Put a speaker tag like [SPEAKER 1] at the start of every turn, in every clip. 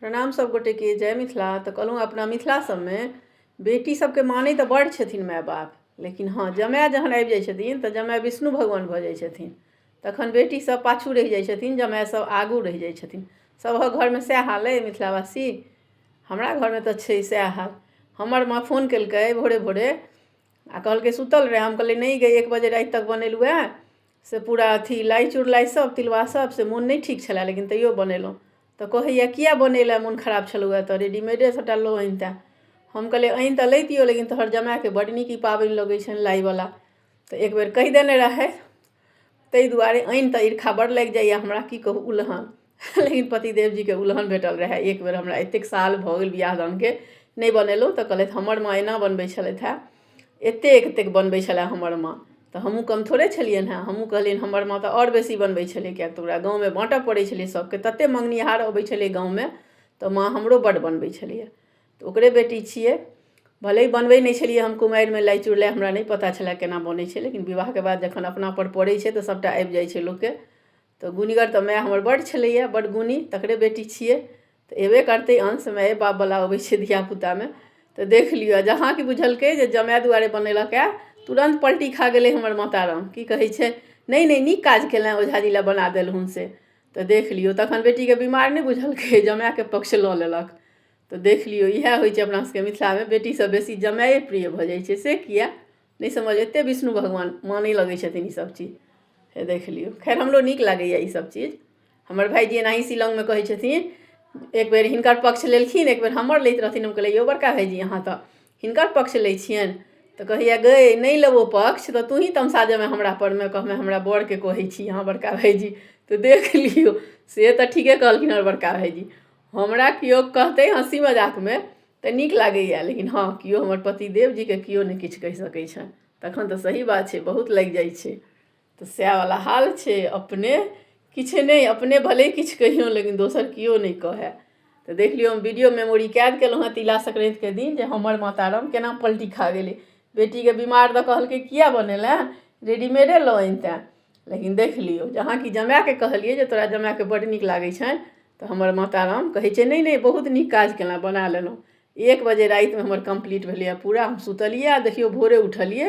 [SPEAKER 1] प्रणाम सब गोटे के। जय मिथिला। तो कहलहुँ अपना मिथिला सबमे बेटी सबके मानै तऽ बड़ छथिन माय बाप, लेकिन हाँ जमाय जहन आबि जाइ छथिन तऽ जमाय विष्णु भगवान भऽ जाइ छथिन, तखन बेटी सब पाछू रहि जाइ छथिन, जमाय सब आगू रहि जाइ छथिन। सबहक घरमे सएह हाल अइ मिथिलावासी। हमरा घरमे तऽ छै सएह हाल। हमर माँ फोन केलकै भोरे भोरे आ कहलकै सुतल रहे, हम कहलियै नहीं गई 1 बजे राति तक बनेलहुँ है से पूरा अथी लाइ चुरलाई सब तिलवा सब से मोन नहीं ठीक छलै, लेकिन तैयो बनेलहुँ। तऽ कहैया किया बनेला, मोन खराब छलौ तऽ रेडीमेडे सबटा लो अनिते। हम कहलिए आनि तऽ लैतियौ, लेकिन तोहर जमायके बड्ड नीक ई पाबनि लगै छनि लाइवला, तऽ एक बेर कहि देने रहै, ताहि दुआरे आनि तऽ ईर्खा बड़ लागि जाइए हमरा, की कहू उल्हन। लेकिन पतिदेव जीके उल्हन भेटल रहै। एक बेर हमरा एतेक साल भऽ गेल बियाह दानके नहीं बनेलहुँ तऽ कहलथि हमर माँ एना बनबै छलथि है, एतेक बनबै छलै हमर माँ। तऽ हमहूँ कम थोड़े छलियनि हेँ, हमहूँ कहलियनि हमर माँ तऽ आओर बेसी बनबै छलै, किएक तऽ ओकरा गाँवमे बाँटऽ पड़ै छलै सबके, ततेक मङ्गनिहार अबै छलै गाँवमे, तऽ माँ हमरो बड्ड बनबै छलैए। तऽ ओकरे बेटी छियै, भले ही बनबै नहीं छलिए हम कुमारिमे लाइ चुरलाई, हमरा नहीं पता छलै केना बनै छै, लेकिन विवाहके बाद जखन अपनापर पड़ै छै तऽ सबटा आबि जाइ छै लोकके। तऽ गुणीगर तऽ माय हमर बड्ड छलैए, बड्ड गुणी, तकरे बेटी छियै तऽ एबे करतै अंश माये बापवला अबै छै धियापुतामे। तऽ देख लिअ, जहाँ कि बुझलकै जे जमाय दुआरे बनेलक है, तुरन्त पलटी खा गेलै हमर माताराम। की कहै छै, नहीं नीक काज केलनि ओझाजी लए बना देलहुँ से। तऽ देख लियौ, तखन बेटीके बीमार नहीं बुझलकै, जमायके पक्ष लऽ लेलक। तऽ देख लियौ, इएह होइ छै अपना सबके मिथिलामे, बेटीसँ बेसी जमाये प्रिय भऽ जाइ छै। से किया नहीं समझ, एतेक विष्णु भगवान मानै लगै छथिन ई सब चीज। हे देख लियौ, खैर हमरो नीक लागैए ई सब चीज। हमर भाइजी एनाही शिलौंगमे कहै छथिन, एक बेर हिनकर पक्ष लेलखिन, एक बेर हमर लैत रहथिन। हम कहलियै यौ बड़का भाइजी अहाँ तऽ हिनकर पक्ष लै छियनि, तऽ कहैया गै नहीं लेबो पक्ष तऽ तू ही तमसा जेमे हमरा परमे, कहमे हमरा बरके कहै छी अहाँ बड़का भाइजी। तऽ देख लियौ, से तऽ ठीके कहलखिन हमर बड़का भाइजी। हमरा केओ कहतै हँसी मजाकमे तऽ नीक लागैए, लेकिन हाँ केओ हमर पतिदेव जीके केओ नहि किछु कहि सकै छनि, तखन तऽ सही बात छै, बहुत लागि जाइ छै। तऽ सएहवला हाल छै। अपने किछु नहीं, अपने भले किछु कहियौ लेकिन दोसर केओ नहीं कहै। तऽ देख लियौ, हम वीडियो मेमोरी कैद केलहुँ हँ तिला संक्रांतिके दिन, जे हमर माताराम केना पलटी खा गेलै। बेटीके बीमार तऽ कहलकै किया बनेले, रेडीमेडे लऽ अनिते। लेकिन देख लियौ, जहाँ कि जमायके कहलिए जे तोरा जमायके बड्ड नीक लागै छनि, तऽ हमर माताराम कहै छै नहीं बहुत नीक काज केलहुँ, बना लेलहुँ। 1 बजे रातिमे हमर कम्प्लीट भेलैए पूरा। हम सुतलिए आ देखियौ भोरे उठलिए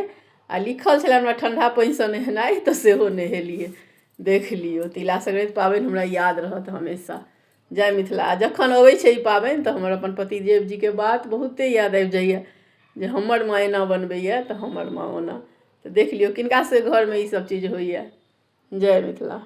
[SPEAKER 1] आ लिखल छलै हमरा ठण्डा पानिसँ नहेनाइ, तऽ सेहो नहेलिए। देख लियौ, तिला संक्रांति पाबनि हमरा याद रहत हमेशा। जय मिथिला। आ जखन अबै छै ई पाबनि तऽ हमर अपन पतिदेव जीके बात बहुते याद आबि जाइए, जे हमर माँ एना बनबैए तऽ हमर माँ ओना। तऽ देख लियौ किनका सबके घरमे ई सब चीज होइए। जय मिथिला।